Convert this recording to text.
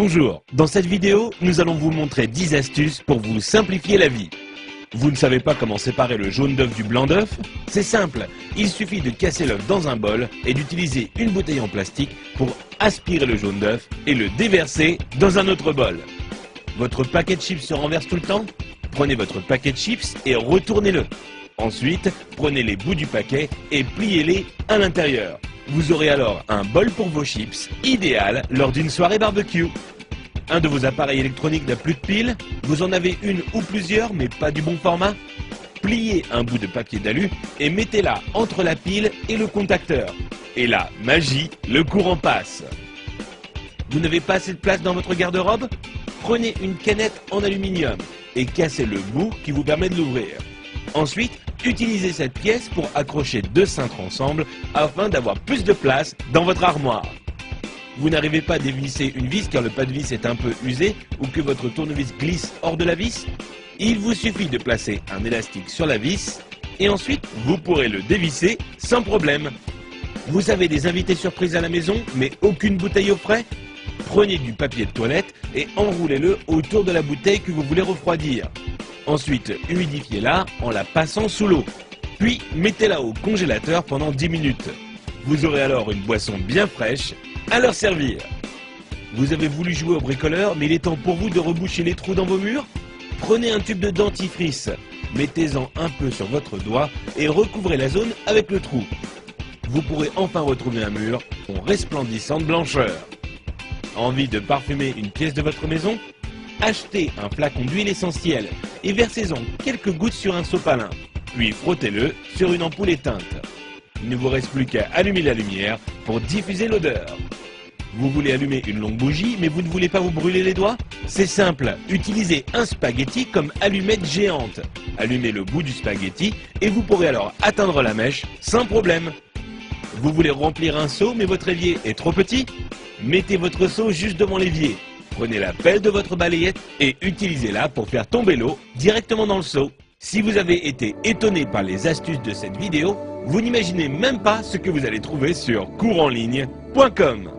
Bonjour, dans cette vidéo, nous allons vous montrer 10 astuces pour vous simplifier la vie. Vous ne savez pas comment séparer le jaune d'œuf du blanc d'œuf? C'est simple, il suffit de casser l'œuf dans un bol et d'utiliser une bouteille en plastique pour aspirer le jaune d'œuf et le déverser dans un autre bol. Votre paquet de chips se renverse tout le temps? Prenez votre paquet de chips et retournez-le. Ensuite, prenez les bouts du paquet et pliez-les à l'intérieur. Vous aurez alors un bol pour vos chips, idéal lors d'une soirée barbecue. Un de vos appareils électroniques n'a plus de pile, vous en avez une ou plusieurs mais pas du bon format? Pliez un bout de papier d'alu et mettez-la entre la pile et le contacteur. Et là, magie, le courant passe. Vous n'avez pas assez de place dans votre garde-robe? Prenez une canette en aluminium et cassez le bout qui vous permet de l'ouvrir. Ensuite, utilisez cette pièce pour accrocher deux cintres ensemble afin d'avoir plus de place dans votre armoire. Vous n'arrivez pas à dévisser une vis car le pas de vis est un peu usé ou que votre tournevis glisse hors de la vis? Il vous suffit de placer un élastique sur la vis et ensuite vous pourrez le dévisser sans problème. Vous avez des invités surprises à la maison mais aucune bouteille au frais? Prenez du papier de toilette et enroulez-le autour de la bouteille que vous voulez refroidir. Ensuite, humidifiez-la en la passant sous l'eau. Puis, mettez-la au congélateur pendant 10 minutes. Vous aurez alors une boisson bien fraîche à leur servir. Vous avez voulu jouer au bricoleur, mais il est temps pour vous de reboucher les trous dans vos murs? Prenez un tube de dentifrice, mettez-en un peu sur votre doigt et recouvrez la zone avec le trou. Vous pourrez enfin retrouver un mur en resplendissant de blancheur. Envie de parfumer une pièce de votre maison? Achetez un flacon d'huile essentielle et versez-en quelques gouttes sur un sopalin, puis frottez-le sur une ampoule éteinte. Il ne vous reste plus qu'à allumer la lumière pour diffuser l'odeur. Vous voulez allumer une longue bougie mais vous ne voulez pas vous brûler les doigts? C'est simple, utilisez un spaghetti comme allumette géante. Allumez le bout du spaghetti et vous pourrez alors atteindre la mèche sans problème. Vous voulez remplir un seau mais votre évier est trop petit? Mettez votre seau juste devant l'évier. Prenez la pelle de votre balayette et utilisez-la pour faire tomber l'eau directement dans le seau. Si vous avez été étonné par les astuces de cette vidéo, vous n'imaginez même pas ce que vous allez trouver sur couranligne.com.